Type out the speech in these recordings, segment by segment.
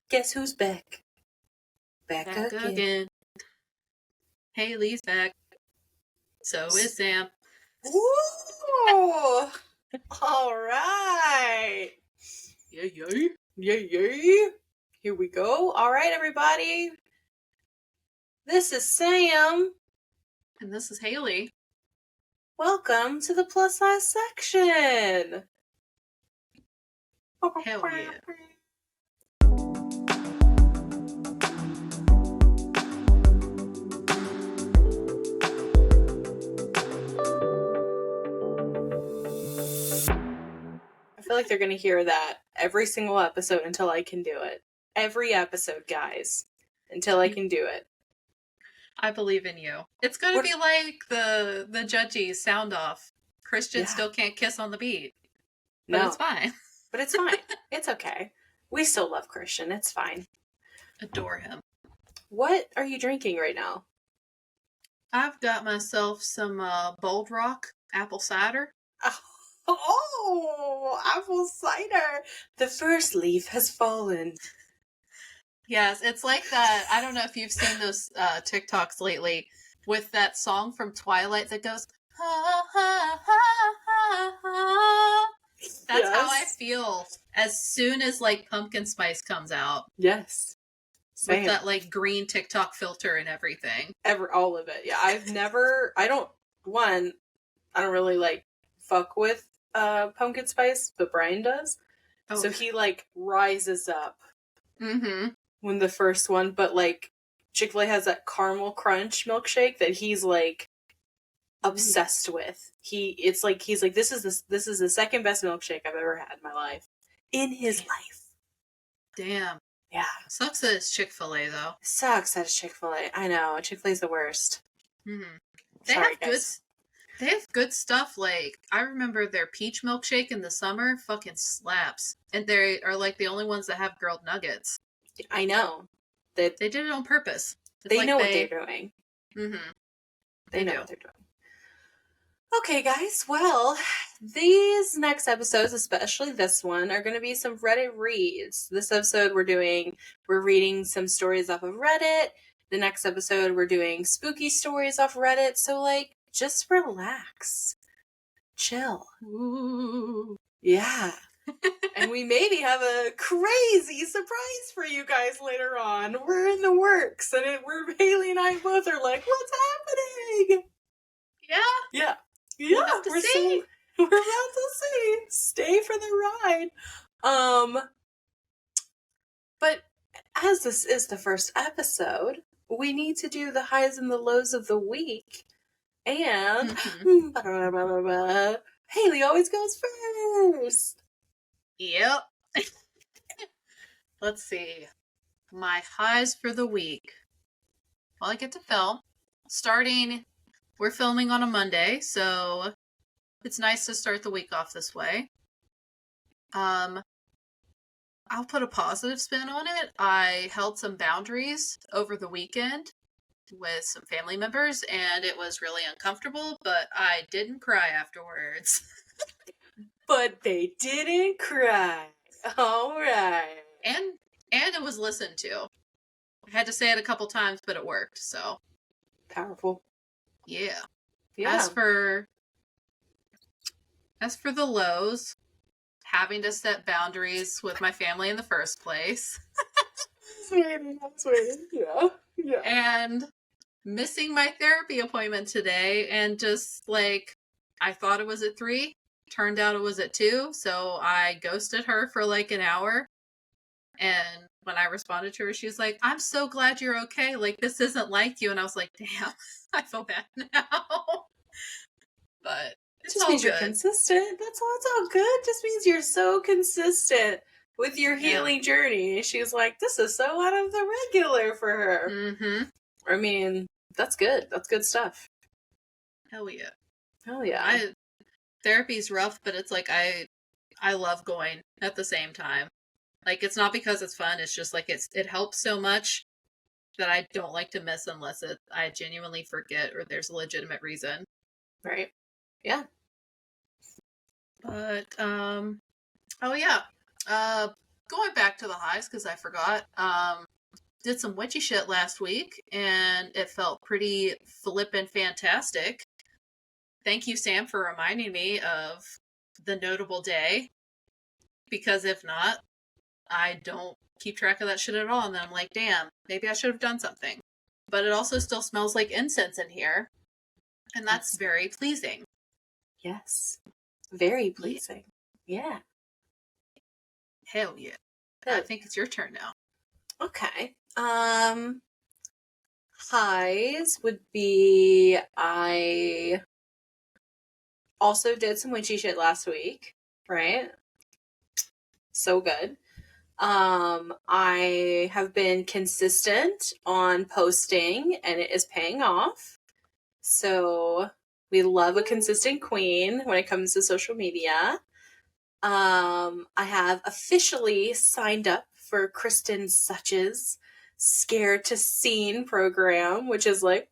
Guess who's back? Back again. Hayley's back. So is Sam. Woo! All right. Yeah. Here we go. All right, everybody. This is Sam. And this is Hayley. Welcome to the plus size section. Hell yeah. I feel like they're going to hear that every single episode until I can do it. Every episode, guys. Until I can do it. I believe in you. It's going to be like the judgy's sound off. Christian still can't kiss on the beat. But it's fine. But it's fine. It's okay. We still love Christian. It's fine. Adore him. What are you drinking right now? I've got myself some Bold Rock apple cider. Oh, apple cider. The first leaf has fallen. Yes, it's like that. I don't know if you've seen those TikToks lately with that song from Twilight that goes, ha, ha, ha, ha, ha. That's how I feel as soon as like pumpkin spice comes out. Yes. Same. With that like green TikTok filter and everything. All of it. Yeah, I don't really like fuck with pumpkin spice, but Brian does. Oh. So he like rises up. Mm-hmm. When the first one, but like Chick-fil-A has that caramel crunch milkshake that he's like obsessed with. He's like this is the second best milkshake I've ever had in my life. In his life. Damn. Yeah. Sucks that it's Chick-fil-A though. Sucks that it's Chick-fil-A. I know. Chick-fil-A's the worst. Mm-hmm. They have good stuff. Like, I remember their peach milkshake in the summer fucking slaps. And they are like the only ones that have grilled nuggets. I know. They did it on purpose. They know what they're doing. Mm-hmm. They know what they're doing. Okay, guys. Well, these next episodes, especially this one, are going to be some Reddit reads. This episode we're reading some stories off of Reddit. The next episode, we're doing spooky stories off Reddit. So, like, just relax. Chill. Ooh. Yeah. And we maybe have a crazy surprise for you guys later on. We're in the works, and Hayley and I both are like, what's happening? Yeah. We're about to see. Stay for the ride. But as this is the first episode, we need to do the highs and the lows of the week. And Hayley always goes first. Yep. Let's see. My highs for the week. Well, I get to film. We're filming on a Monday, so it's nice to start the week off this way. I'll put a positive spin on it. I held some boundaries over the weekend with some family members, and it was really uncomfortable, but I didn't cry afterwards. But they didn't cry. All right. And it was listened to. I had to say it a couple times, but it worked, so. Powerful. Yeah. Yeah. As for the lows, having to set boundaries with my family in the first place. Sweet. Yeah. And missing my therapy appointment today, and just like, I thought it was at 3. Turned out it was at 2, so I ghosted her for like an hour. And when I responded to her, she was like, I'm so glad you're okay. Like, this isn't like you. And I was like, damn, I feel bad now. But it's just all means good. You're consistent. It's all good. Just means you're so consistent with your healing journey. She's like, this is so out of the regular for her. Mm-hmm. I mean, that's good. That's good stuff. Hell yeah. Therapy's rough, but it's like I love going at the same time. Like, it's not because it's fun, it's just like it helps so much that I don't like to miss unless I genuinely forget or there's a legitimate reason. Right. Yeah. But oh yeah. Going back to the highs because I forgot. Did some witchy shit last week, and it felt pretty flippin' fantastic. Thank you, Sam, for reminding me of the notable day. Because if not, I don't keep track of that shit at all. And then I'm like, damn, maybe I should have done something. But it also still smells like incense in here. And that's very pleasing. Yes. Very pleasing. Yeah. Hell yeah. I think it's your turn now. Okay. Highs would be I also did some witchy shit last week, right? So good. I have been consistent on posting and it is paying off. So we love a consistent queen when it comes to social media. I have officially signed up for Kristen Such's Scared to Scene program, which is like,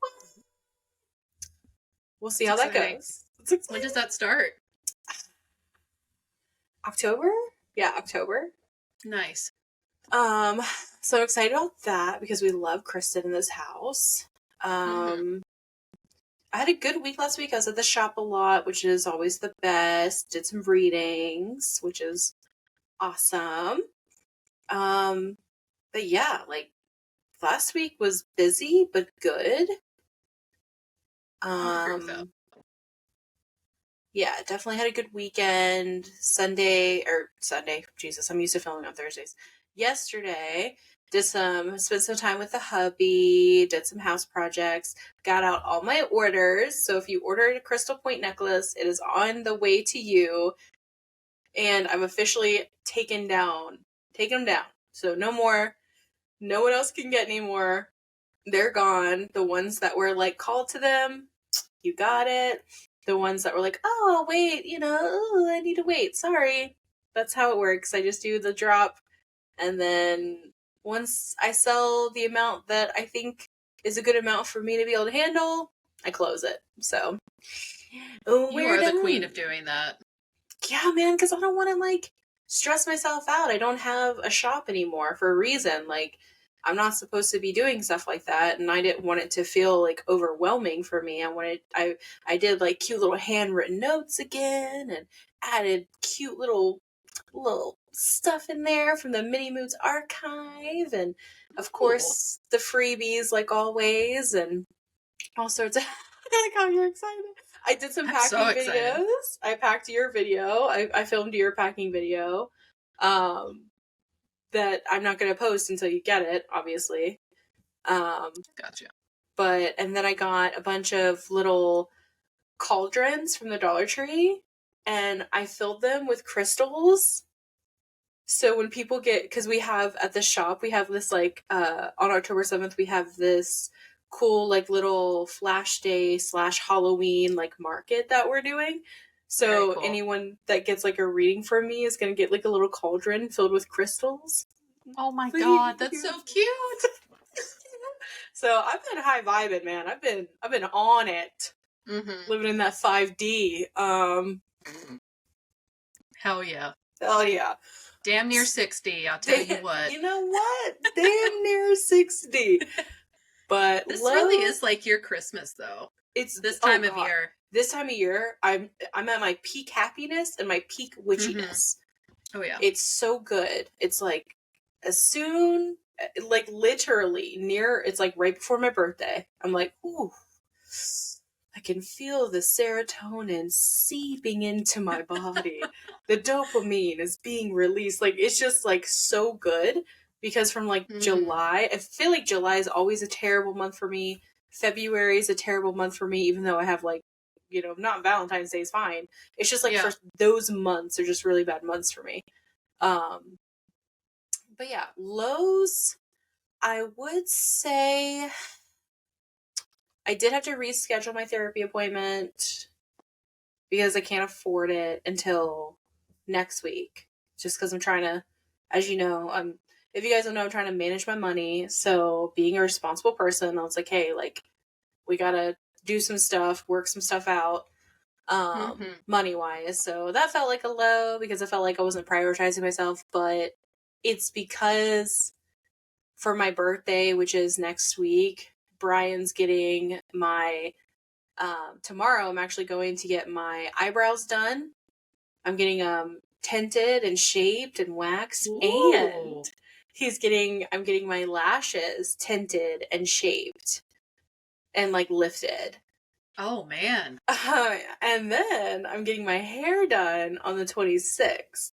we'll see how that goes. When does that start? October? Yeah, October. Nice. So excited about that because we love Kristen in this house. I had a good week last week. I was at the shop a lot, which is always the best. Did some readings, which is awesome. But yeah, like last week was busy but good. Yeah, definitely had a good weekend. Sunday, Jesus, I'm used to filming on Thursdays. Yesterday, spent some time with the hubby, did some house projects, got out all my orders. So if you ordered a crystal point necklace, it is on the way to you. And I've officially taken them down. So no more, no one else can get any more. They're gone. The ones that were like called to them, you got it. The ones that were like, oh, I'll wait, I need to wait. Sorry. That's how it works. I just do the drop. And then once I sell the amount that I think is a good amount for me to be able to handle, I close it. So, you are the queen of doing that. Yeah, man, because I don't want to, like, stress myself out. I don't have a shop anymore for a reason. Like, I'm not supposed to be doing stuff like that, and I didn't want it to feel like overwhelming for me. I did like cute little handwritten notes again, and added cute little stuff in there from the Mini Moods archive, and of course the freebies like always, and all sorts of. I like how you're excited. I did some packing videos. I packed your video. I filmed your packing video. That I'm not going to post until you get it, obviously. Gotcha. And then I got a bunch of little cauldrons from the Dollar Tree, and I filled them with crystals. So when people because we have at the shop, we have this like, on October 7th, we have this cool like little flash day / Halloween like market that we're doing. So anyone that gets like a reading from me is going to get like a little cauldron filled with crystals. Oh my God, that's so cute. So I've been high vibing, man. I've been on it. Living in that 5D. Hell yeah. Hell yeah. Damn near 60, I'll tell you what. You know what? Damn near 60. But this really is like your Christmas, though. It's this time of year. This time of year, I'm at my peak happiness and my peak witchiness. Oh yeah. It's so good. It's like as soon, like literally it's like right before my birthday. I'm like, ooh, I can feel the serotonin seeping into my body. The dopamine is being released. Like, it's just like so good. Because from like July, I feel like July is always a terrible month for me. February is a terrible month for me, even though I have like, not Valentine's Day is fine. It's just like for those months are just really bad months for me. But yeah, lows, I would say I did have to reschedule my therapy appointment because I can't afford it until next week. Just because I'm trying to, as you know, if you guys don't know, I'm trying to manage my money. So being a responsible person, I was like, hey, like, we gotta do some stuff, work some stuff out. money wise. So that felt like a low because I felt like I wasn't prioritizing myself, but it's because for my birthday, which is next week, Brian's getting my tomorrow I'm actually going to get my eyebrows done. I'm getting tinted and shaped and waxed. Ooh. And I'm getting my lashes tinted and shaped and like lifted. Oh man. And then I'm getting my hair done on the 26th.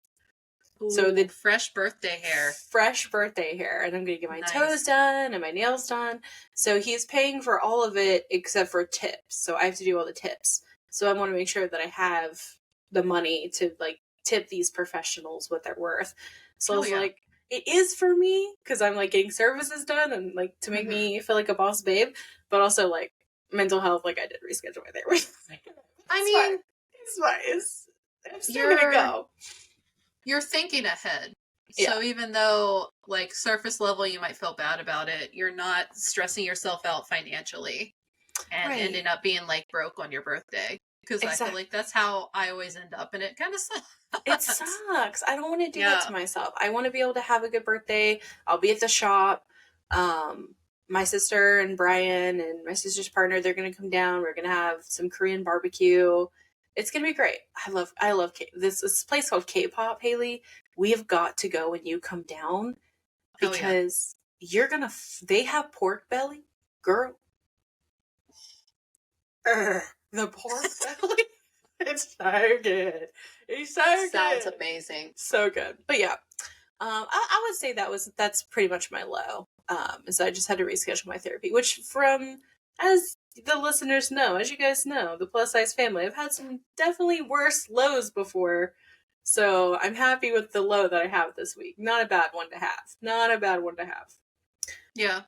Ooh, so the fresh birthday hair. Fresh birthday hair. And I'm going to get my Nice. toes done and my nails done. So he's paying for all of it except for tips. So I have to do all the tips. So I want to make sure that I have the money to like tip these professionals what they're worth. So I was like, it is for me because I'm like getting services done and like to make me feel like a boss babe, but also like mental health. Like I did reschedule my therapy. I mean, it's fine. I'm still gonna go. You're thinking ahead. Yeah. So even though like surface level you might feel bad about it, you're not stressing yourself out financially and ending up being like broke on your birthday. Because I feel like that's how I always end up, and it kind of sucks. It sucks. I don't want to do that to myself. I want to be able to have a good birthday. I'll be at the shop. My sister and Brian and my sister's partner, they're going to come down. We're going to have some Korean barbecue. It's going to be great. I love this place called K-pop, Hayley. We have got to go when you come down because you're going to, they have pork belly, girl. The pork belly. It's so good. It's so good. Sounds amazing. So good. But yeah, I would say that's pretty much my low. So I just had to reschedule my therapy, which as the listeners know, as you guys know, the plus size family, I've had some definitely worse lows before. So I'm happy with the low that I have this week. Not a bad one to have. Yeah.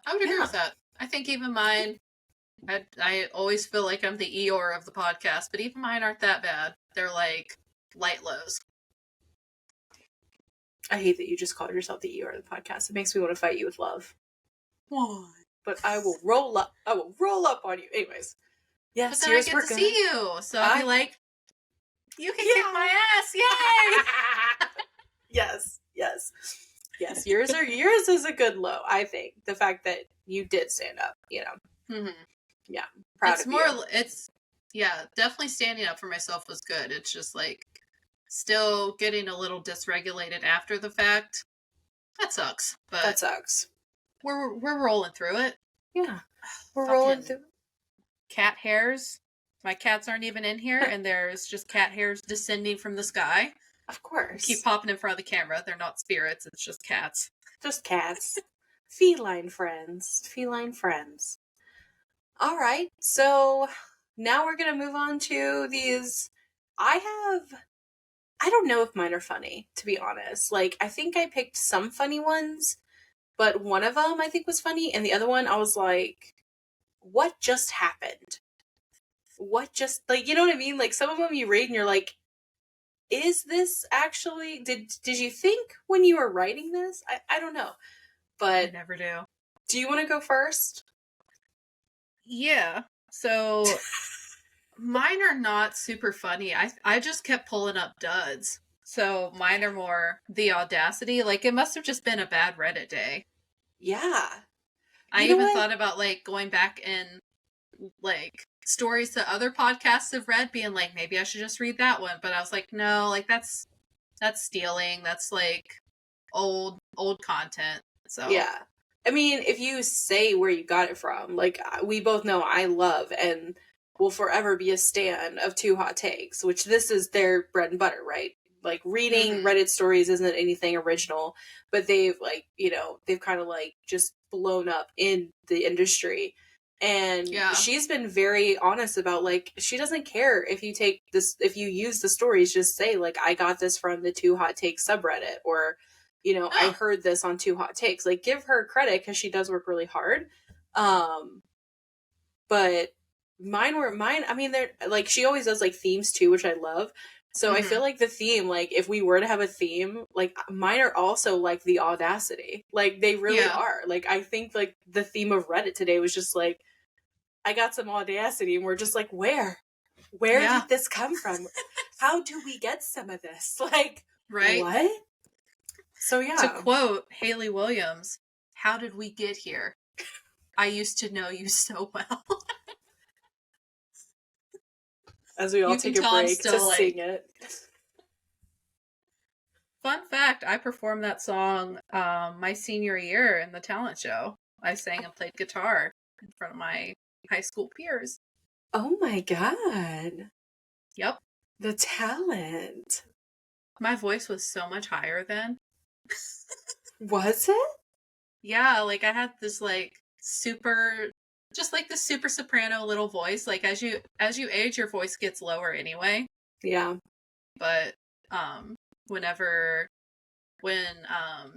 I would agree with that. I think even mine, I always feel like I'm the Eeyore of the podcast, but even mine aren't that bad. They're like light lows. I hate that you just called yourself the Eeyore of the podcast. It makes me want to fight you with love. Why? But I will roll up. I will roll up on you. Anyways. Yes, but then I get to see you. So I'll be like, you can kick my ass. Yay! Yes. Yours is a good low, I think. The fact that you did stand up, you know. Mm-hmm. Yeah. Proud of you. It's definitely standing up for myself was good. It's just like still getting a little dysregulated after the fact. That sucks. But that sucks. We're rolling through it. Yeah. We're rolling through it. Cat hairs. My cats aren't even in here, and there's just cat hairs descending from the sky. Of course. Keep popping in front of the camera. They're not spirits, it's just cats. Just cats. Feline friends. All right, so now we're going to move on to these. I don't know if mine are funny, to be honest. Like, I think I picked some funny ones, but one of them I think was funny, and the other one I was like, what just happened? What just, like, you know what I mean? Like, some of them you read and you're like, is this actually, did you think when you were writing this? I don't know, but I never do. Do you want to go first? Yeah. So mine are not super funny. I just kept pulling up duds. So mine are more the Audacity. Like, it must have just been a bad Reddit day. Yeah. I even thought about, like, going back and, like, stories that other podcasts have read, being like, maybe I should just read that one. But I was like, no, like, that's stealing. That's, like, old content. So yeah. I mean, if you say where you got it from, like, we both know I love and will forever be a stan of Two Hot Takes, which this is their bread and butter, right? Like, reading Reddit stories isn't anything original, but they've, like, you know, they've kind of, like, just blown up in the industry. And she's been very honest about, like, she doesn't care if you take this, if you use the stories, just say, like, I got this from the Two Hot Takes subreddit, or, you know, I heard this on Two Hot Takes. Like, give her credit because she does work really hard. But mine, I mean, they're, like, she always does, like, themes too, which I love. So I feel like the theme, like, if we were to have a theme, like, mine are also, like, the Audacity. Like, they really are. Like, I think, like, the theme of Reddit today was just, like, I got some Audacity, and we're just like, where? Where Yeah. did this come from? How do we get some of this? Like, Right? what? So yeah. To quote Hayley Williams, how did we get here? I used to know you so well. As we all You can take a tell I'm break to still, like- sing it. Fun fact, I performed that song my senior year in the talent show. I sang and played guitar in front of my high school peers. Oh my god. Yep. The talent. My voice was so much higher then. Was it? Yeah, like I had this like super just like the super soprano little voice. Like as you age your voice gets lower anyway. Yeah. But when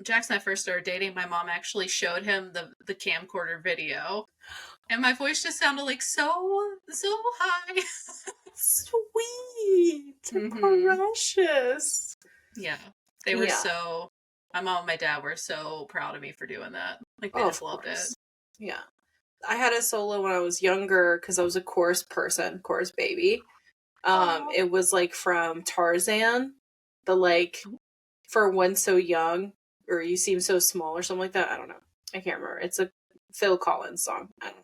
Jackson and I first started dating, my mom actually showed him the camcorder video. And my voice just sounded like so high. Sweet. Precious. Yeah. They were so my mom and my dad were so proud of me for doing that. Like they just loved it. Yeah. I had a solo when I was younger because I was a chorus person, chorus baby. It was like from Tarzan, the like for one so young or you seem so small or something like that. I don't know. I can't remember. It's a Phil Collins song. I don't know.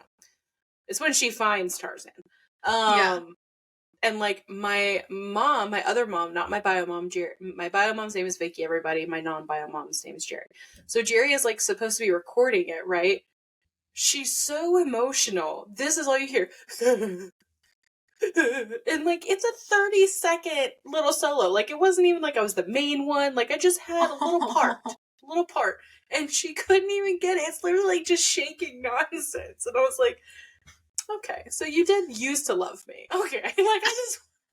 It's when she finds Tarzan. And like my mom, my other mom, not my bio mom, Jerry. My bio mom's name is Vicky, everybody. My non-bio mom's name is Jerry. So Jerry is like supposed to be recording it, right? She's so emotional. This is all you hear. And like it's a 30-second little solo. Like it wasn't even like I was the main one. Like I just had a little part. And she couldn't even get it. It's literally like just shaking nonsense. And I was like, okay, so you did used to love me. Okay. Like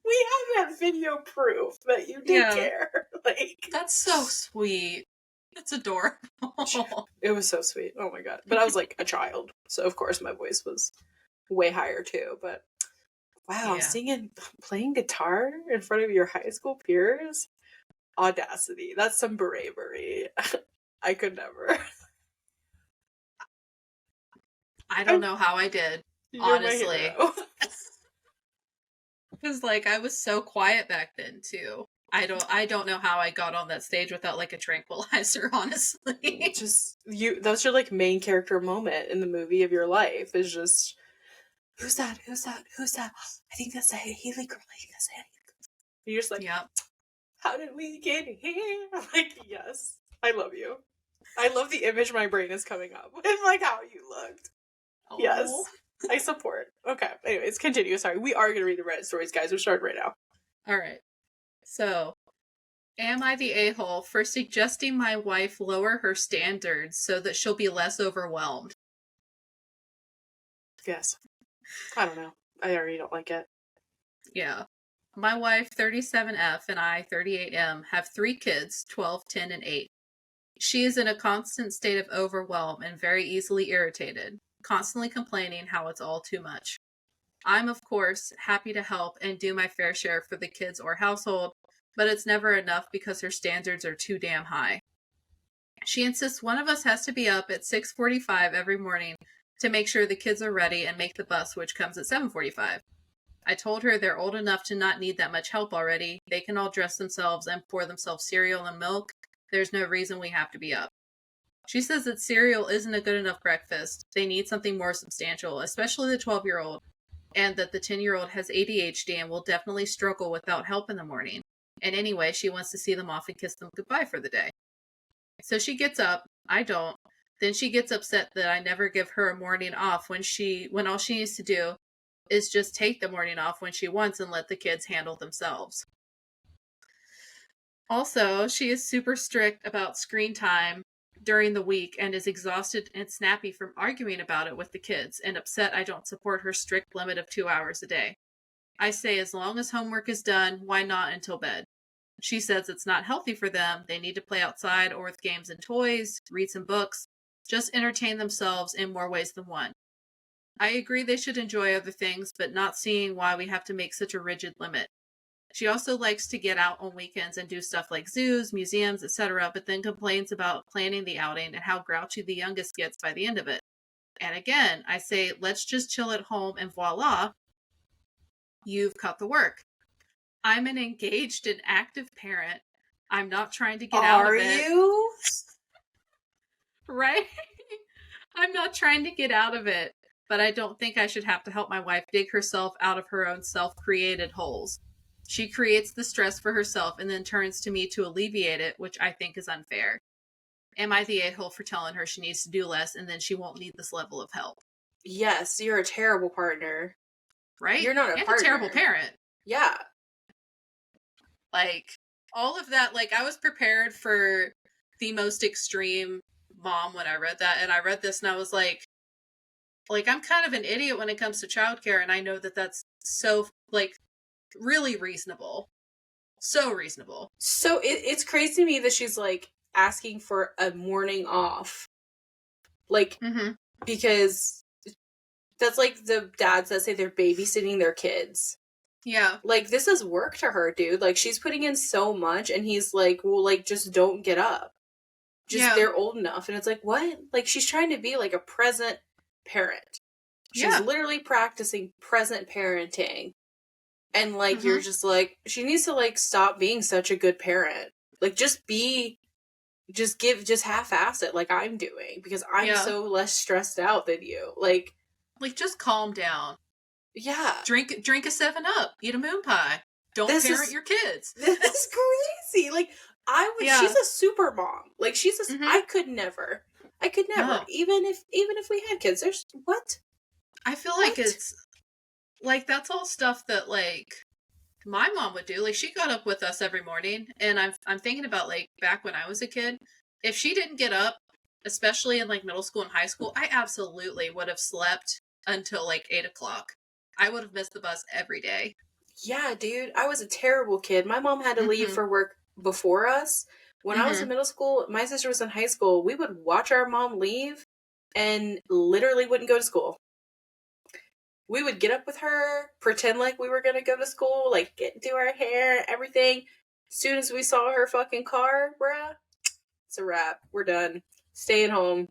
we have video proof that you did care. Like that's so sweet. It's adorable. It was so sweet. Oh my god. But I was like a child. So of course my voice was way higher too. But wow, playing guitar in front of your high school peers? Audacity. That's some bravery. I could never. I don't know how I did. Honestly. Because like I was so quiet back then too. I don't know how I got on that stage without like a tranquilizer, honestly. Just that's your like main character moment in the movie of your life is just who's that? I think that's a Hayley girl. You're just like, how did we get here? I'm like, yes, I love you. I love the image my brain is coming up with, like how you looked. Oh. Yes, I support. Okay, anyways, continue. Sorry, we are going to read the Reddit stories, guys. We're starting right now. All right. So, am I the a-hole for suggesting my wife lower her standards so that she'll be less overwhelmed? Yes. I don't know. I already don't like it. Yeah. My wife, 37F, and I, 38M, have 3 kids, 12, 10, and 8. She is in a constant state of overwhelm and very easily irritated, constantly complaining how it's all too much. I'm, of course, happy to help and do my fair share for the kids or household, but it's never enough because her standards are too damn high. She insists one of us has to be up at 6:45 every morning to make sure the kids are ready and make the bus, which comes at 7:45. I told her they're old enough to not need that much help already. They can all dress themselves and pour themselves cereal and milk. There's no reason we have to be up. She says that cereal isn't a good enough breakfast. They need something more substantial, especially the 12-year-old, and that the 10-year-old has ADHD and will definitely struggle without help in the morning. And anyway, she wants to see them off and kiss them goodbye for the day. So she gets up. I don't. Then she gets upset that I never give her a morning off when all she needs to do is just take the morning off when she wants and let the kids handle themselves. Also, she is super strict about screen time during the week and is exhausted and snappy from arguing about it with the kids and upset I don't support her strict limit of 2 hours a day. I say as long as homework is done, why not until bed? She says it's not healthy for them. They need to play outside or with games and toys, read some books, just entertain themselves in more ways than one. I agree they should enjoy other things, but not seeing why we have to make such a rigid limit. She also likes to get out on weekends and do stuff like zoos, museums, etc., but then complains about planning the outing and how grouchy the youngest gets by the end of it. And again, I say, let's just chill at home and voila. you've cut the work. I'm an engaged and active parent. I'm not trying to get out of it. Are you? Right? I'm not trying to get out of it, but I don't think I should have to help my wife dig herself out of her own self-created holes. She creates the stress for herself and then turns to me to alleviate it, which I think is unfair. Am I the a-hole for telling her she needs to do less and then she won't need this level of help? Yes, you're a terrible partner. Right? You're not a and partner. a terrible parent. Yeah. Like, all of that, like, I was prepared for the most extreme mom when I read that, and I read this and I was like, I'm kind of an idiot when it comes to childcare, and I know that that's so, like, really reasonable. So reasonable. So it's crazy to me that she's, like, asking for a morning off. Like, because that's like the dads that say they're babysitting their kids. Yeah. Like, this is work to her, dude. Like, she's putting in so much, and he's like, well, like, just don't get up. Just, they're old enough. And it's like, what? Like, she's trying to be, like, a present parent. She's literally practicing present parenting. And, like, you're just like, she needs to, like, stop being such a good parent. Like, just half-ass it like I'm doing. Because I'm so less stressed out than you. Like, just calm down. Yeah. Drink a 7-Up. Eat a moon pie. Don't parent your kids. This is crazy. Like, she's a super mom. Like, I could never. No. Even if we had kids, there's, what? I feel like it's, like, that's all stuff that, like, my mom would do. Like, she got up with us every morning, and I'm thinking about, like, back when I was a kid, if she didn't get up, especially in, like, middle school and high school, I absolutely would have slept until, like, 8 o'clock. I would have missed the bus every day. Yeah, dude. I was a terrible kid. My mom had to leave for work before us. When I was in middle school, my sister was in high school, we would watch our mom leave and literally wouldn't go to school. We would get up with her, pretend like we were going to go to school, like, do our hair, everything. As soon as we saw her fucking car, bruh, it's a wrap. We're done. Staying home.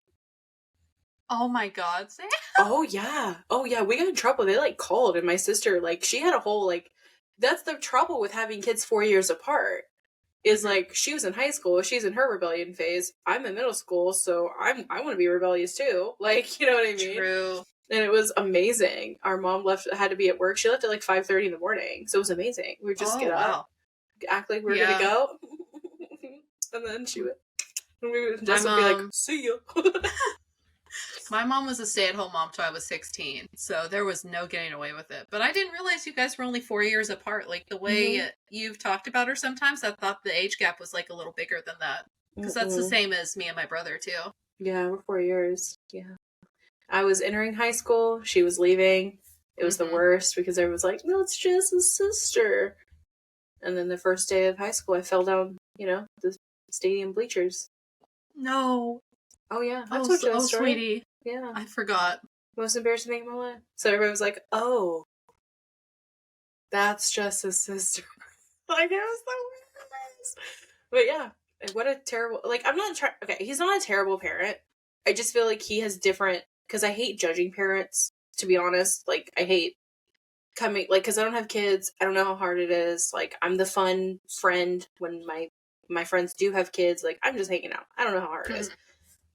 Oh my God, Sam. Oh yeah. We got in trouble. They, like, called, and my sister, like, she had a whole, like, that's the trouble with having kids 4 years apart. Is, like, she was in high school, she's in her rebellion phase, I'm in middle school, so I want to be rebellious too. Like, you know what I mean? True. And it was amazing. Our mom had to be at work. She left at, like, 5:30 in the morning, so it was amazing. We would just get up, act like we were gonna go, and then she would, and we would just be like, see ya. My mom was a stay-at-home mom till I was 16, so there was no getting away with it. But I didn't realize you guys were only 4 years apart. Like, the way you've talked about her sometimes, I thought the age gap was, like, a little bigger than that. Because that's the same as me and my brother, too. Yeah, we're 4 years. Yeah. I was entering high school. She was leaving. It was the worst because everyone was like, no, it's just a sister. And then the first day of high school, I fell down, the stadium bleachers. No. Oh, yeah. That's what you story. Sweetie. Yeah. I forgot. Most embarrassing thing in my life. So everybody was like, oh, that's just a sister. Like, it was the worst. But yeah, what a terrible, like, I'm not trying, okay, he's not a terrible parent. I just feel like he has different, because I hate judging parents, to be honest. Like, I hate coming, like, because I don't have kids. I don't know how hard it is. Like, I'm the fun friend when my friends do have kids. Like, I'm just hanging out. I don't know how hard it is.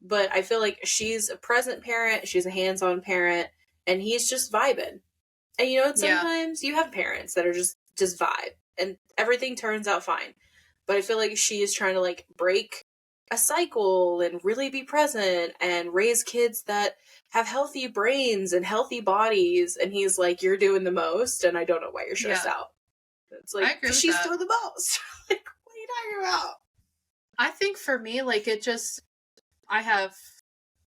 But I feel like she's a present parent, she's a hands-on parent, and he's just vibing. And sometimes you have parents that are just vibe, and everything turns out fine. But I feel like she is trying to, like, break a cycle and really be present and raise kids that have healthy brains and healthy bodies. And he's like, you're doing the most, and I don't know why you're stressed out. It's like, she's doing the most. Like, what are you talking about? I think for me, like, I have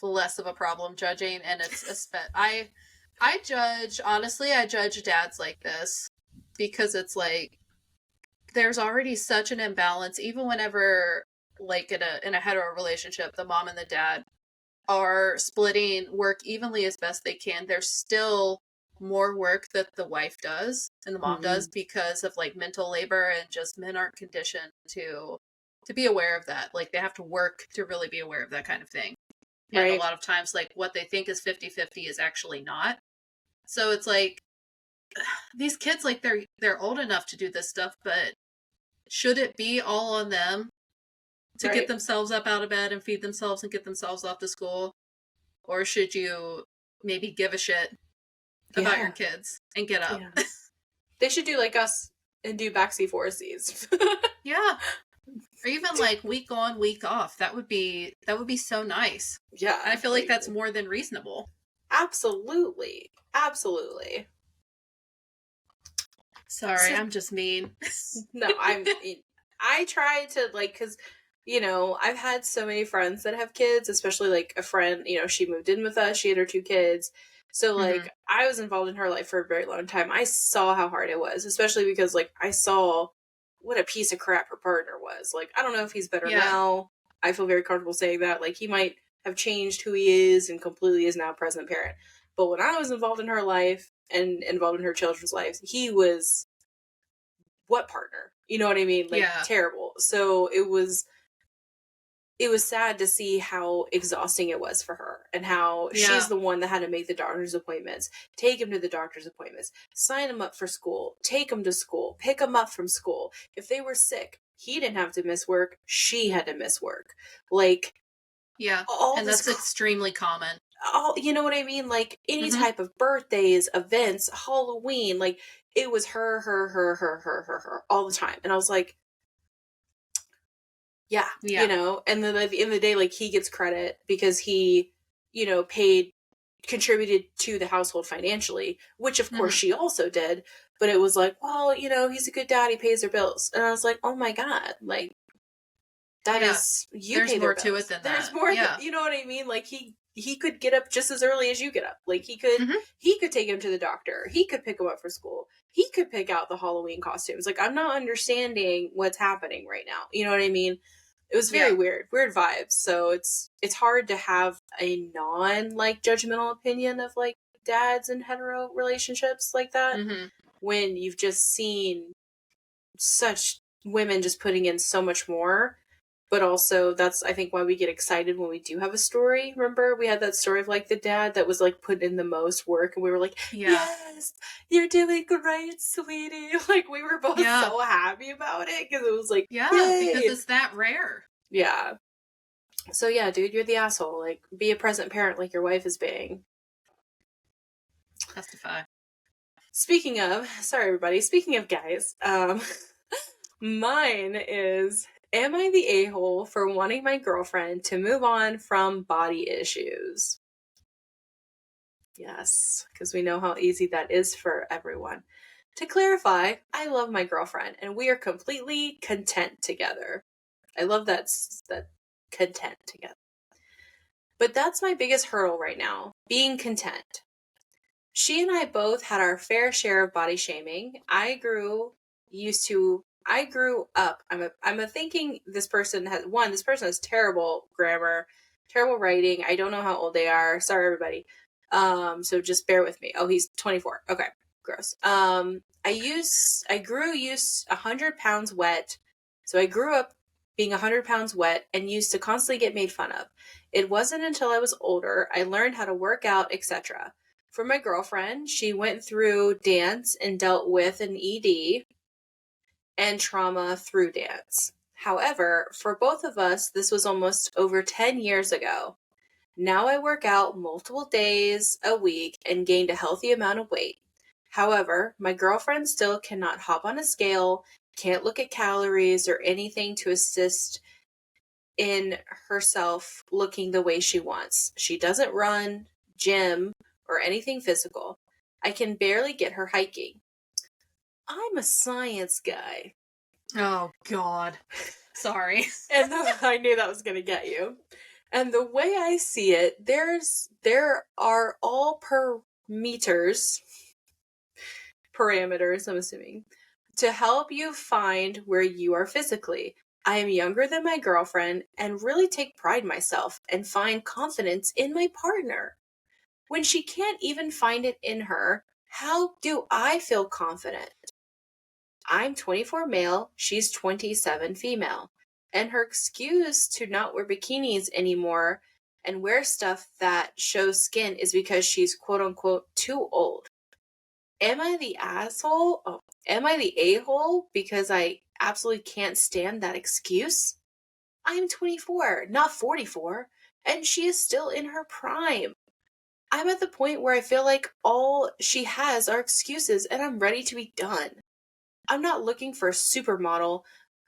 less of a problem judging, and it's I judge dads like this because it's like there's already such an imbalance. Even whenever, like, in a hetero relationship, the mom and the dad are splitting work evenly as best they can, there's still more work that the wife does and the mom does because of, like, mental labor, and just men aren't conditioned to be aware of that. Like, they have to work to really be aware of that kind of thing. And a lot of times, like, what they think is 50-50 is actually not. So it's like, these kids, like, they're old enough to do this stuff, but should it be all on them to get themselves up out of bed and feed themselves and get themselves off to school? Or should you maybe give a shit about your kids and get up? Yeah. They should do like us and do backseat foresies. Yeah. Or even like week on, week off. That would be so nice. Yeah. And I feel like that's more than reasonable. Absolutely. Absolutely. Sorry, I'm just mean. No, I try to, like, because, you know, I've had so many friends that have kids, especially like a friend, you know, she moved in with us, she had her 2 kids. So, like, I was involved in her life for a very long time. I saw how hard it was, especially because, like, I saw what a piece of crap her partner was. Like, I don't know if he's better now. I feel very comfortable saying that. Like, he might have changed who he is and completely is now a present parent. But when I was involved in her life and involved in her children's lives, he was what partner? You know what I mean? Like, terrible. So it was sad to see how exhausting it was for her and how she's the one that had to make the doctor's appointments, take him to the doctor's appointments, sign him up for school, take him to school, pick him up from school. If they were sick, he didn't have to miss work. She had to miss work. Like, and that's extremely common. You know what I mean? Like, any type of birthdays, events, Halloween, like, it was her all the time. And I was like, yeah, you know, and then at the end of the day, like, he gets credit because he, you know, contributed to the household financially, which of course she also did. But it was like, well, you know, he's a good dad, he pays their bills. And I was like, oh my God, like, that is, there's more to it than that. There's more, you know what I mean? Like, he could get up just as early as you get up. Like, he could take him to the doctor. He could pick him up for school. He could pick out the Halloween costumes. Like, I'm not understanding what's happening right now. You know what I mean? It was very weird vibes. So it's hard to have a like judgmental opinion of like dads and hetero relationships like that when you've just seen such women just putting in so much more. But also, that's, I think, why we get excited when we do have a story. Remember, we had that story of, like, the dad that was, like, put in the most work. And we were like, yes, you're doing great, sweetie. Like, we were both so happy about it. Because it was like, yay! Because it's that rare. Yeah. So, yeah, dude, you're the asshole. Like, be a present parent like your wife is being. Testify. Speaking of guys, mine is... Am I the a-hole for wanting my girlfriend to move on from body issues? Yes, because we know how easy that is for everyone. To clarify, I love my girlfriend, and we are completely content together. I love that content together. But that's my biggest hurdle right now, being content. She and I both had our fair share of body shaming. I grew up. I'm thinking this person has terrible grammar, terrible writing. I don't know how old they are. Sorry, everybody. So just bear with me. Oh, he's 24. Okay, gross. I grew used 100 pounds wet. So I grew up being 100 pounds wet and used to constantly get made fun of. It wasn't until I was older I learned how to work out, etc. For my girlfriend, she went through dance and dealt with an ED and trauma through dance. However, for both of us, this was almost over 10 years ago. Now I work out multiple days a week and gained a healthy amount of weight. However, my girlfriend still cannot hop on a scale, can't look at calories or anything to assist in herself looking the way she wants. She doesn't run, gym, or anything physical. I can barely get her hiking. I'm a science guy. Oh, God. Sorry. And I knew that was going to get you. And the way I see it, there are all parameters, I'm assuming, to help you find where you are physically. I am younger than my girlfriend and really take pride in myself and find confidence in my partner. When she can't even find it in her, how do I feel confident? I'm 24 male, she's 27 female. And her excuse to not wear bikinis anymore and wear stuff that shows skin is because she's quote unquote too old. am I the asshole? Oh, am I the a-hole because I absolutely can't stand that excuse? I am 24, not 44, and she is still in her prime. I'm at the point where I feel like all she has are excuses and I'm ready to be done. I'm not looking for a supermodel,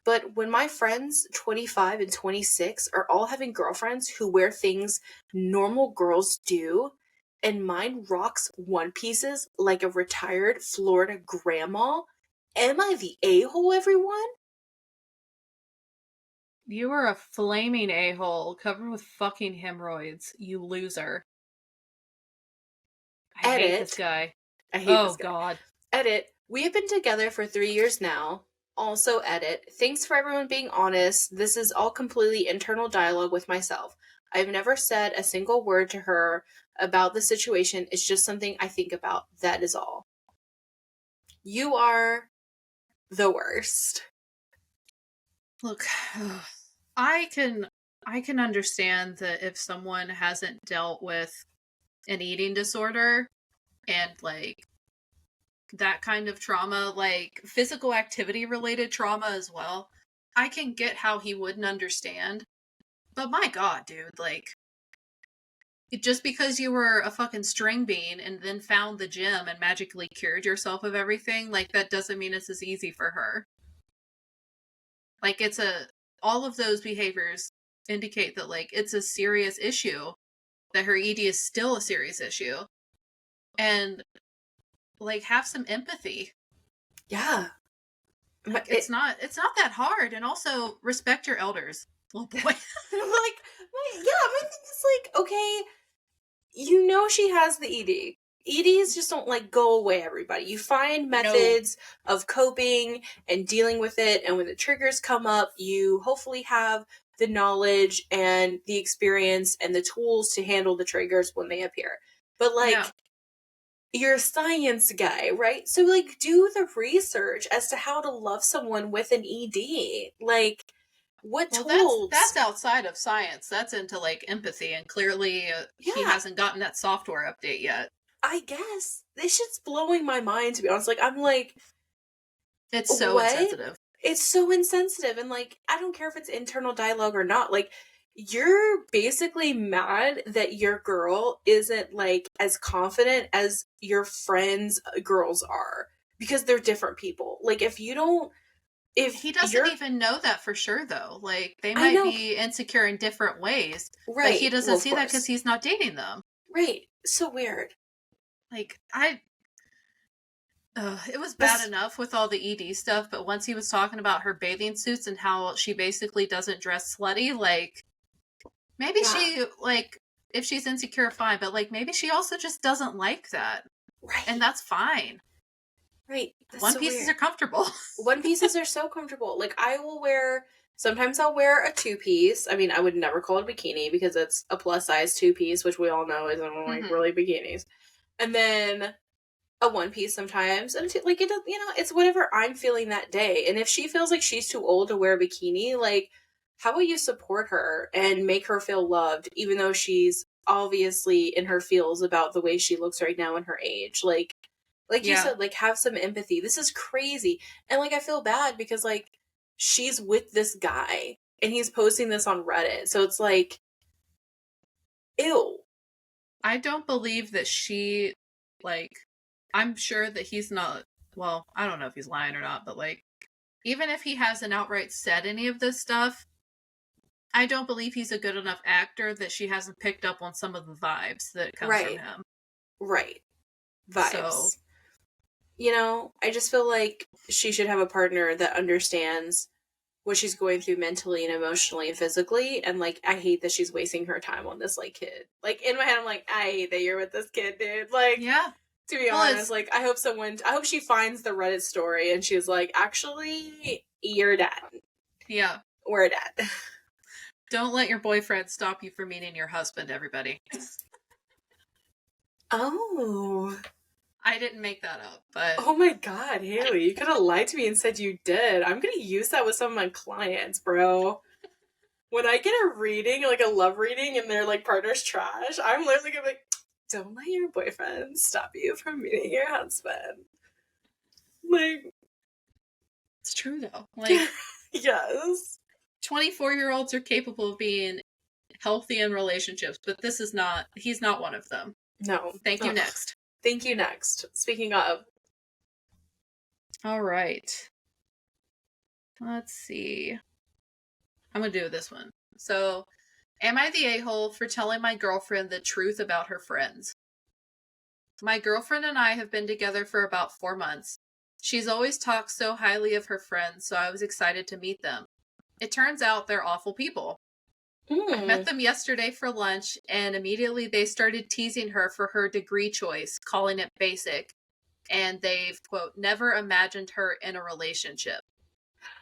but when my friends 25 and 26 are all having girlfriends who wear things normal girls do, and mine rocks one pieces like a retired Florida grandma, am I the a-hole, everyone? You are a flaming a-hole covered with fucking hemorrhoids, you loser. I hate this Edit. guy. I hate this Oh, guy. God. Edit. We have been together for 3 years now. Also, edit. Thanks for everyone being honest. This is all completely internal dialogue with myself. I've never said a single word to her about the situation. It's just something I think about. That is all. You are the worst. Look, I can understand that if someone hasn't dealt with an eating disorder and like that kind of trauma, like physical activity related trauma as well, I can get how he wouldn't understand. But my God, dude, like just because you were a fucking string bean and then found the gym and magically cured yourself of everything, like that doesn't mean it's as easy for her. Like all of those behaviors indicate that like it's a serious issue, that her ED is still a serious issue. And like have some empathy. Yeah. Like it's not that hard, and also respect your elders. Little boy. My thing is like, okay, you know she has the ED. EDs just don't like go away, everybody. You find methods of coping and dealing with it, and when the triggers come up, you hopefully have the knowledge and the experience and the tools to handle the triggers when they appear. But you're a science guy, right? So like do the research as to how to love someone with an ED. Like what tools? That's outside of science. That's into like empathy, and clearly he hasn't gotten that software update yet. I guess this shit's blowing my mind, to be honest. Like I'm like, it's so insensitive. It's so insensitive, and like I don't care if it's internal dialogue or not. Like you're basically mad that your girl isn't like as confident as your friends' girls are because they're different people. Like if you don't, if he doesn't even know that for sure, though. Like they might be insecure in different ways, right? But he doesn't see that because he's not dating them, right? So weird. Like it was bad enough with all the ED stuff, but once he was talking about her bathing suits and how she basically doesn't dress slutty, like maybe she like if she's insecure, fine, but like maybe she also just doesn't like that, right? And that's fine. Right. One pieces are comfortable. One pieces are so comfortable. Like sometimes I'll wear a 2-piece. I mean, I would never call it a bikini because it's a plus size 2-piece, which we all know isn't like really bikinis. And then a 1-piece sometimes. And like it, it's whatever I'm feeling that day. And if she feels like she's too old to wear a bikini, like how will you support her and make her feel loved, even though she's obviously in her feels about the way she looks right now in her age? Like you said, like have some empathy. This is crazy. And like I feel bad because like she's with this guy and he's posting this on Reddit. So it's like ew. I don't believe that she like I'm sure that he's not well, I don't know if he's lying or not, but like even if he hasn't outright said any of this stuff, I don't believe he's a good enough actor that she hasn't picked up on some of the vibes that come from him. Right. Vibes. So, I just feel like she should have a partner that understands what she's going through mentally and emotionally and physically. And like, I hate that she's wasting her time on this like kid. Like in my head, I'm like, I hate that you're with this kid, dude. Like, to be honest, like I hope she finds the Reddit story and she's like, actually, you're done. Yeah. We're done. Don't let your boyfriend stop you from meeting your husband, everybody. Oh. I didn't make that up, but... Oh my god, Hayley, you could have lied to me and said you did. I'm gonna use that with some of my clients, bro. When I get a reading, like a love reading, and their like partner's trash, I'm literally gonna be like, don't let your boyfriend stop you from meeting your husband. Like, It's true though. Like, yes. 24-year-olds are capable of being healthy in relationships, but he's not one of them. No. Thank you, Ugh. next. Thank you, next. Speaking of. All right. Let's see. I'm going to do this one. So, am I the a-hole for telling my girlfriend the truth about her friends? My girlfriend and I have been together for about 4 months. She's always talked so highly of her friends, so I was excited to meet them. It turns out they're awful people. I met them yesterday for lunch, and immediately they started teasing her for her degree choice, calling it basic, and they've, quote, never imagined her in a relationship.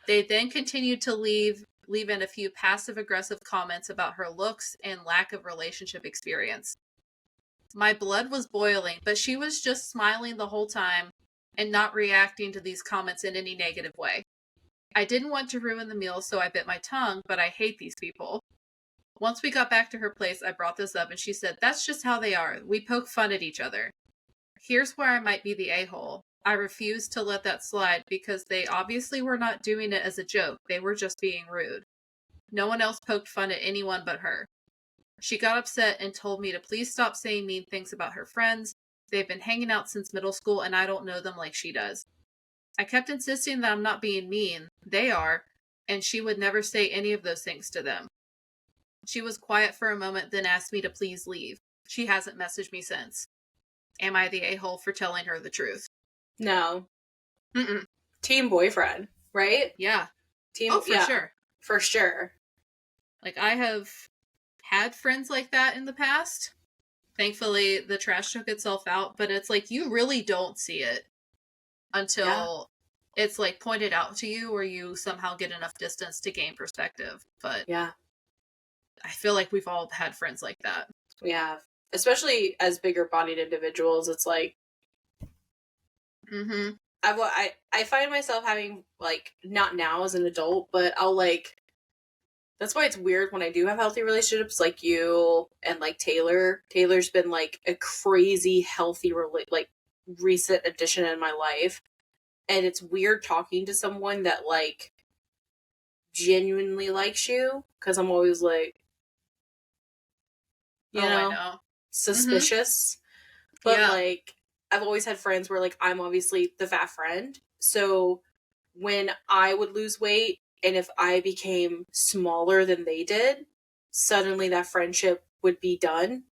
They then continued to leave in a few passive-aggressive comments about her looks and lack of relationship experience. My blood was boiling, but she was just smiling the whole time and not reacting to these comments in any negative way. I didn't want to ruin the meal, so I bit my tongue, but I hate these people. Once we got back to her place, I brought this up, and she said, that's just how they are. We poke fun at each other. Here's where I might be the a-hole. I refused to let that slide because they obviously were not doing it as a joke. They were just being rude. No one else poked fun at anyone but her. She got upset and told me to please stop saying mean things about her friends. They've been hanging out since middle school, and I don't know them like she does. I kept insisting that I'm not being mean. They are, and she would never say any of those things to them. She was quiet for a moment, then asked me to please leave. She hasn't messaged me since. Am I the a-hole for telling her the truth? No. Mm-mm. Team boyfriend, right? Yeah. Team. Oh, for sure. For sure. Like, I have had friends like that in the past. Thankfully, the trash took itself out, but it's like you really don't see it until it's like pointed out to you or you somehow get enough distance to gain perspective. But yeah, I feel like we've all had friends like that. We have. Especially as bigger bodied individuals, it's like Mm-hmm. I find myself having, like, not now as an adult, but I'll, like, that's why it's weird when I do have healthy relationships like you and, like, Taylor. Taylor's been, like, a crazy healthy, like, recent addition in my life. And it's weird talking to someone that, like, genuinely likes you, because I'm always, like, I know. suspicious. Mm-hmm. But, yeah. like, I've always had friends where, like, I'm obviously the fat friend. So when I would lose weight and if I became smaller than they did, suddenly that friendship would be done.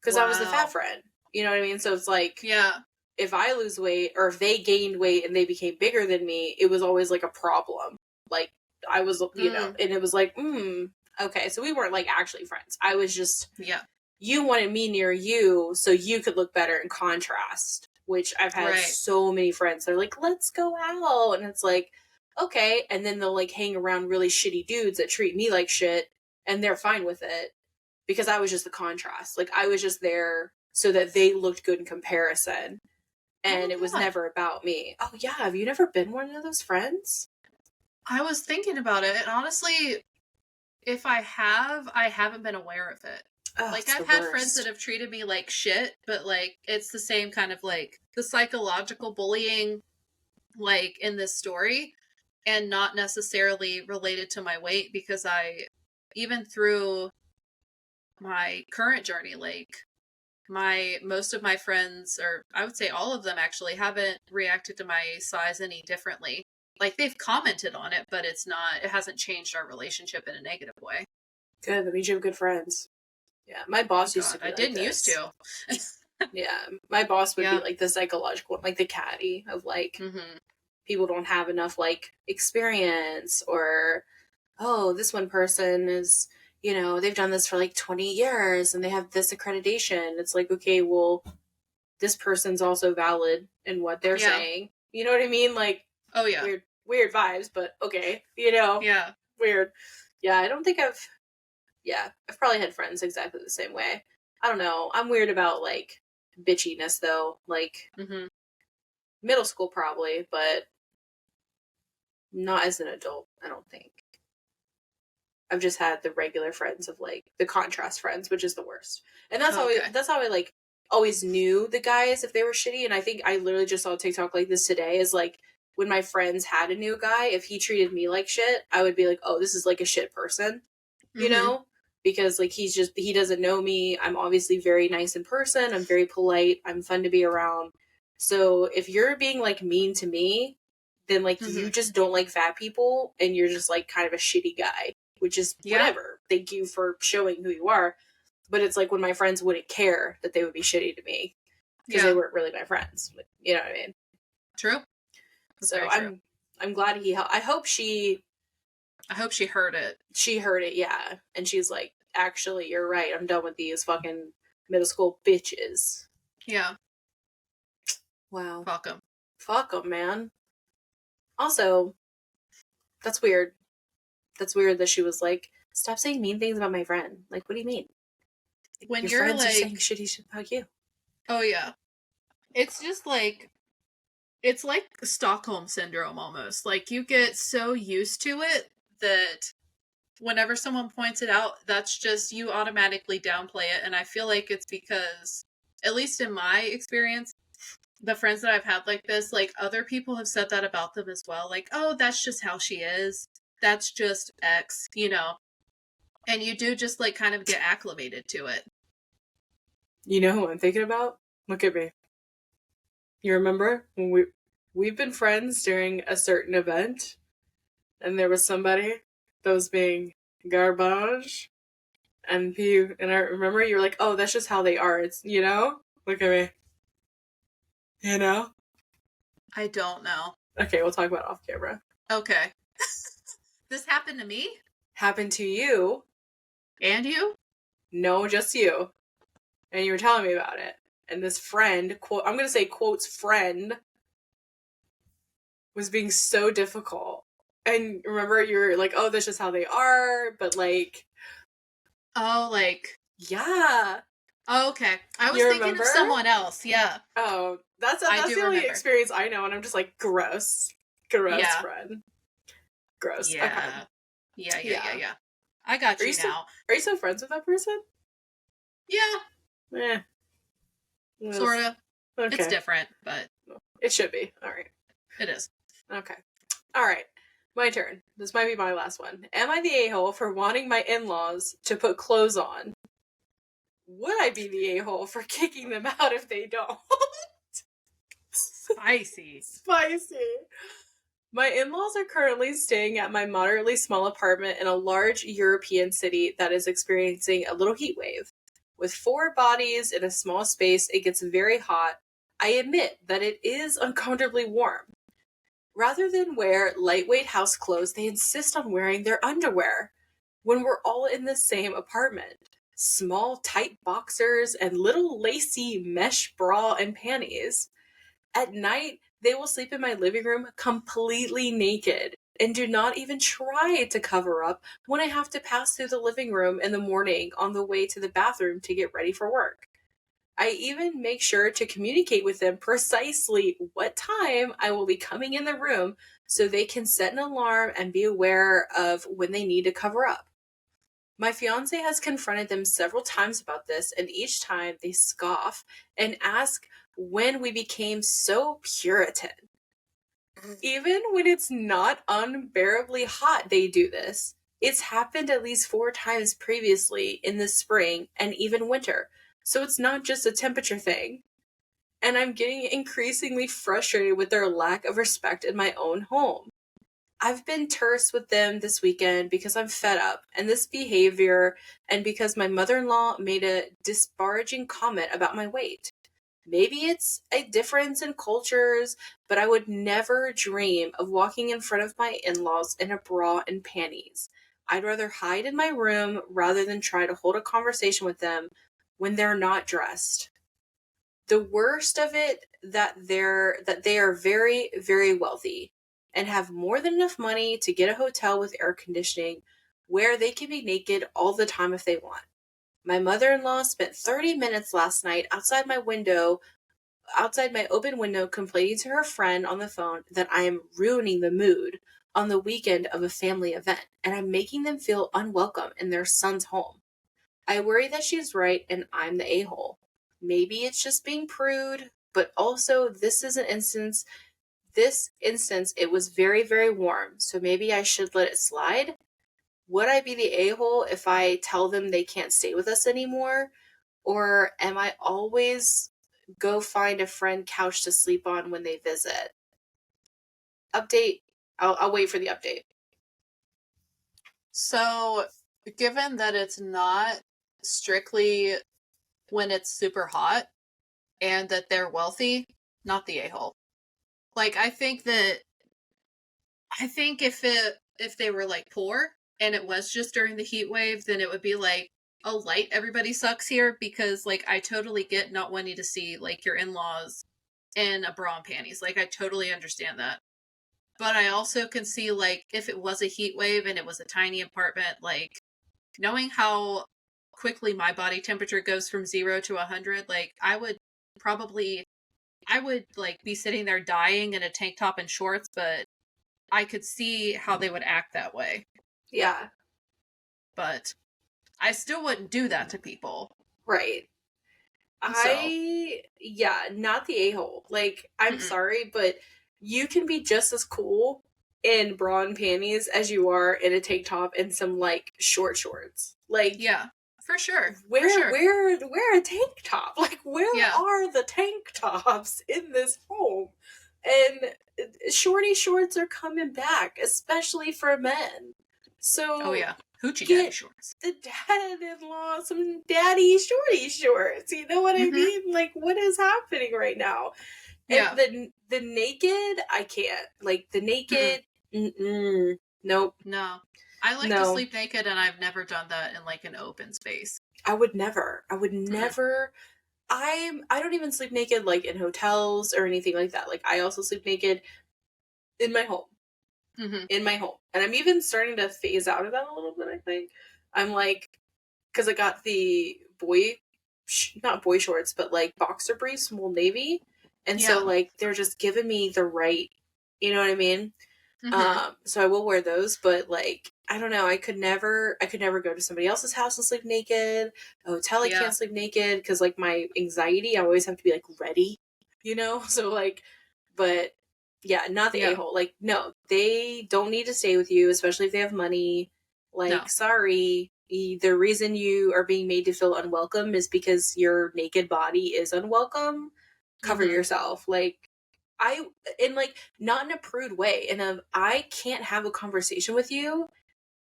Because I was the fat friend. You know what I mean? So it's like, yeah, if I lose weight or if they gained weight and they became bigger than me, it was always like a problem. Like, I was, you know, and it was like, okay. So we weren't, like, actually friends. I was just, you wanted me near you so you could look better in contrast, which I've had so many friends that are like, let's go out. And it's like, okay. And then they'll, like, hang around really shitty dudes that treat me like shit, and they're fine with it because I was just the contrast. Like, I was just there so that they looked good in comparison. And it was never about me. Oh, yeah. Have you never been one of those friends? I was thinking about it, and honestly, if I haven't been aware of it. Like, I've had friends that have treated me like shit, but, like, it's the same kind of, like, the psychological bullying, like, in this story, and not necessarily related to my weight, because even through my current journey, like, most of my friends, or I would say all of them actually, haven't reacted to my size any differently. Like, they've commented on it, but it hasn't changed our relationship in a negative way. Good. That means you have good friends. Yeah, my boss used to be like this. I didn't used to. Yeah, my boss would be like the psychological, like the catty of, like, people don't have enough, like, experience, or, oh, this one person is, you know, they've done this for, like, 20 years and they have this accreditation. It's like, okay, well, this person's also valid in what they're saying. You know what I mean? Like, oh, yeah. Weird vibes, but okay, you know? Yeah. Weird. Yeah, I don't think I've probably had friends exactly the same way. I don't know. I'm weird about, like, bitchiness, though. Like, middle school probably, but not as an adult, I don't think. I've just had the regular friends of like the contrast friends, which is the worst. And that's how I like always knew the guys if they were shitty. And I think I literally just saw a TikTok like this today is like when my friends had a new guy, if he treated me like shit, I would be like, oh, this is like a shit person, you know? Because like he doesn't know me. I'm obviously very nice in person. I'm very polite. I'm fun to be around. So if you're being like mean to me, then like you just don't like fat people and you're just like kind of a shitty guy, which is whatever. Thank you for showing who you are. But it's like when my friends wouldn't care that they would be shitty to me because they weren't really my friends. You know what I mean? True. That's so I'm glad he helped. I hope she heard it. She heard it, yeah. And she's like, actually, you're right. I'm done with these fucking middle school bitches. Yeah. Wow. Fuck 'em, man. Also, that's weird. That's weird that she was like, stop saying mean things about my friend. Like, what do you mean? When your friends like, are saying shitty shit about you. Oh, yeah. It's just like, it's like Stockholm Syndrome almost. Like, you get so used to it that whenever someone points it out, that's just, you automatically downplay it. And I feel like it's because, at least in my experience, the friends that I've had like this, like other people have said that about them as well. Like, oh, that's just how she is. That's just X, you know. And you do just like kind of get acclimated to it. You know who I'm thinking about? Look at me. You remember when we've been friends during a certain event and there was somebody that was being garbage and I remember you were like, oh, that's just how they are. It's, you know? Look at me. You know? I don't know. Okay, we'll talk about it off camera. Okay. This happened to me? Happened to you. And you? No, just you. And you were telling me about it. And this friend, quote, I'm going to say quotes friend, was being so difficult. And remember, you were like, oh, that's just how they are. But like... Oh, like... Yeah. Oh, okay. I was thinking of someone else. Yeah. Oh, that's the only experience I know. And I'm just like, gross. Gross, friend. Gross. Yeah. Okay. Yeah. I got you now. Are you still friends with that person? Yeah. Sort of. Okay. It's different, but... It should be. All right. It is. Okay. All right. My turn. This might be my last one. Am I the a-hole for wanting my in-laws to put clothes on? Would I be the a-hole for kicking them out if they don't? Spicy. My in-laws are currently staying at my moderately small apartment in a large European city that is experiencing a little heat wave. With 4 bodies in a small space, it gets very hot. I admit that it is uncomfortably warm. Rather than wear lightweight house clothes, they insist on wearing their underwear when we're all in the same apartment. Small, tight boxers and little lacy mesh bra and panties. At night, they will sleep in my living room completely naked and do not even try to cover up when I have to pass through the living room in the morning on the way to the bathroom to get ready for work. I even make sure to communicate with them precisely what time I will be coming in the room so they can set an alarm and be aware of when they need to cover up. My fiance has confronted them several times about this, and each time they scoff and ask when we became so Puritan. Even when it's not unbearably hot, they do this. It's happened at least 4 times previously in the spring and even winter, so it's not just a temperature thing. And I'm getting increasingly frustrated with their lack of respect in my own home. I've been terse with them this weekend because I'm fed up, and this behavior, and because my mother-in-law made a disparaging comment about my weight. Maybe it's a difference in cultures, but I would never dream of walking in front of my in-laws in a bra and panties. I'd rather hide in my room rather than try to hold a conversation with them when they're not dressed. The worst of it that they are very, very wealthy and have more than enough money to get a hotel with air conditioning where they can be naked all the time if they want. My mother-in-law spent 30 minutes last night outside my open window, complaining to her friend on the phone that I am ruining the mood on the weekend of a family event, and I'm making them feel unwelcome in their son's home. I worry that she's right and I'm the a-hole. Maybe it's just being prude, but also this instance, it was very, very warm, so maybe I should let it slide. Would I be the a-hole if I tell them they can't stay with us anymore? Or am I always go find a friend couch to sleep on when they visit? Update. I'll wait for the update. So, given that it's not strictly when it's super hot and that they're wealthy, not the a-hole. Like, I think if they were like poor and it was just during the heat wave, then it would be like, oh, light, everybody sucks here, because like I totally get not wanting to see like your in-laws in a bra and panties. Like, I totally understand that. But I also can see, like, if it was a heat wave and it was a tiny apartment, like, knowing how quickly my body temperature goes from 0 to 100, like, I would, like, be sitting there dying in a tank top and shorts, but I could see how they would act that way. Yeah. But I still wouldn't do that to people. Right. Not the a-hole. Like, I'm sorry, but you can be just as cool in bra and panties as you are in a tank top and some, like, shorts. Like, yeah, for sure. Wear a tank top. Like, where are the tank tops in this home? And shorty shorts are coming back, especially for men. So, oh yeah, hoochie daddy shorts. The dad-in-law some daddy shorty shorts. You know what I mean? Like, what is happening right now? Yeah. And the naked, I can't. Like, the naked, nope. No. I like to sleep naked, and I've never done that in, like, an open space. I would never. I don't even sleep naked, like, in hotels or anything like that. Like, I also sleep naked in my home. In my home. And I'm even starting to phase out of that a little bit, I think. I'm like, because I got the not boy shorts, but like boxer briefs from Old Navy. And so, like, they're just giving me the right, you know what I mean? So I will wear those, but like, I don't know, I could never go to somebody else's house and sleep naked. A hotel, I can't sleep naked because, like, my anxiety, I always have to be, like, ready, you know? So, like, but yeah, not the a-hole. Like, no, they don't need to stay with you, especially if they have money. Like, sorry, the reason you are being made to feel unwelcome is because your naked body is unwelcome. Cover yourself. Like, like, not in a prude way. I can't have a conversation with you,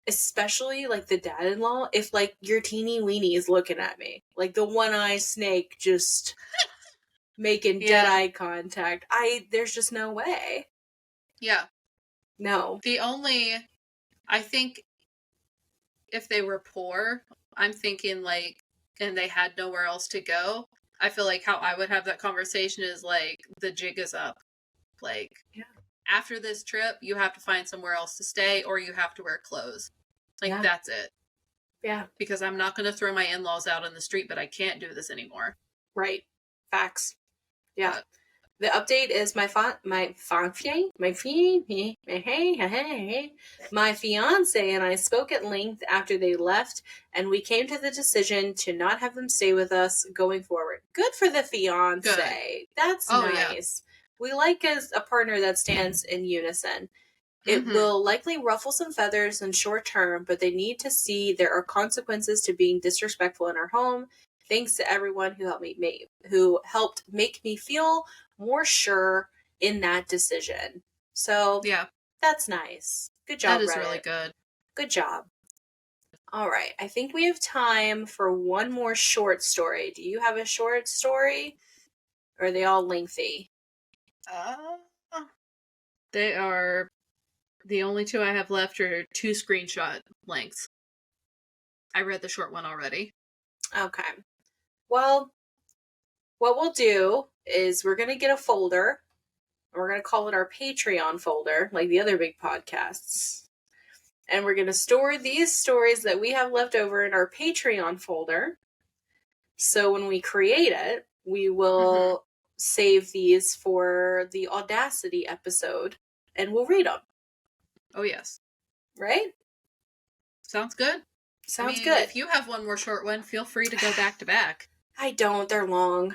especially, like, the dad-in-law, if, like, your teeny weenie is looking at me. Like, the one-eye snake just making dead eye contact. There's just no way. Yeah. No. I think if they were poor, I'm thinking, like, and they had nowhere else to go, I feel like how I would have that conversation is, like, the jig is up. Like, after this trip, you have to find somewhere else to stay, or you have to wear clothes. Like, that's it. Yeah. Because I'm not going to throw my in-laws out on the street, but I can't do this anymore. Right. Facts. Yeah. The update is my fiance and I spoke at length after they left, and we came to the decision to not have them stay with us going forward. Good for the fiance. Good. That's nice. Yeah. We like a partner that stands in unison. It will likely ruffle some feathers in short term, but they need to see there are consequences to being disrespectful in our home. Thanks to everyone who helped make me feel more sure in that decision. So, that's nice. Good job, That is Reddit. really good. Good job. All right. I think we have time for one more short story. Do you have a short story? Or are they all lengthy? They are... The only two I have left are 2 screenshot lengths. I read the short one already. Okay. Well, what we'll do is we're going to get a folder. We're going to call it our Patreon folder, like the other big podcasts. And we're going to store these stories that we have left over in our Patreon folder. So when we create it, we will save these for the Audacity episode, and we'll read them. Oh, yes. Right? Sounds good. Sounds good. If you have one more short one, feel free to go back to back. I don't. They're long.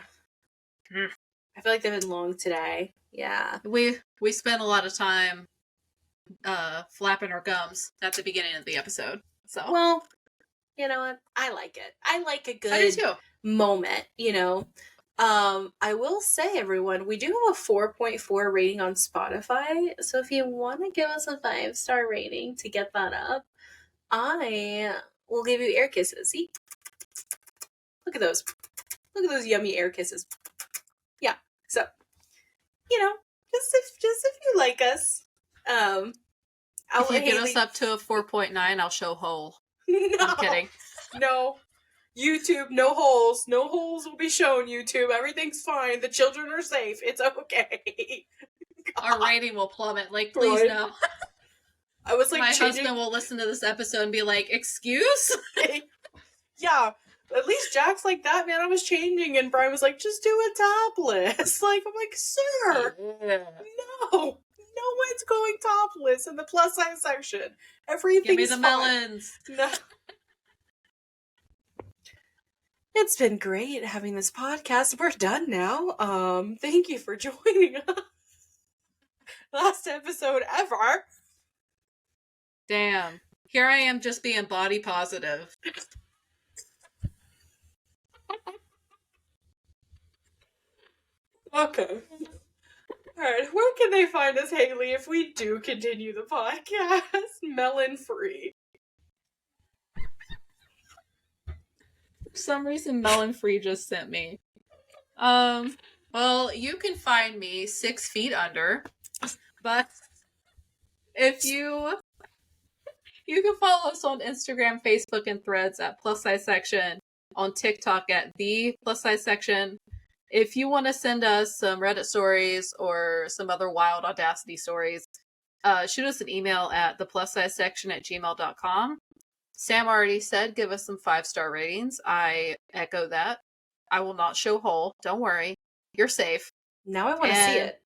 Mm. I feel like they've been long today. Yeah. We spent a lot of time flapping our gums at the beginning of the episode. So, well, you know what? I like it. I like a good I do too. moment, you know. I will say, everyone, we do have a 4.4 rating on Spotify. So if you want to give us a 5-star rating to get that up, I will give you air kisses. See? Look at those. Look at those yummy air kisses. Yeah. So, you know, just if you like us, if you get us up to a 4.9, I'll show hole. No. I'm kidding. No. YouTube, no holes. No holes will be shown, YouTube. Everything's fine. The children are safe. It's okay. Our rating will plummet. Like, please Right. no. I was like, my husband will listen to this episode and be like, excuse? Yeah. At least Jack's like that, man. I was changing, and Brian was like, just do it topless. Like, I'm like, sir, no. No one's going topless in the plus size section. Everything's Give me the fine. melons. No. It's been great having this podcast. We're done now. Thank you for joining us. Last episode ever. Damn. Here I am just being body positive. Okay. Alright, where can they find us, Hayley, if we do continue the podcast? Melon free. For some reason, Melon Free just sent me. Well, you can find me 6 feet under, but if you can follow us on Instagram, Facebook, and Threads at Plus Size Section, on TikTok at The Plus Size Section. If you want to send us some Reddit stories or some other wild Audacity stories, shoot us an email at theplussizesection@gmail.com. Sam already said give us some 5-star ratings. I echo that. I will not show hole. Don't worry. You're safe. Now I want to see it.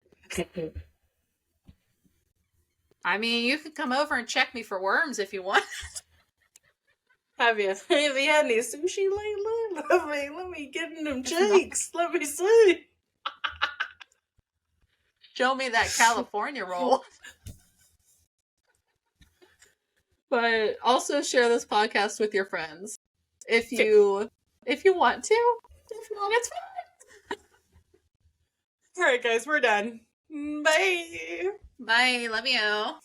I mean, you can come over and check me for worms if you want. Have you had any sushi lately? Let me get in them cheeks. Let me see. Show me that California roll. But also share this podcast with your friends. If you want to. If not, it's fine. Alright guys, we're done. Bye. Bye. Love you.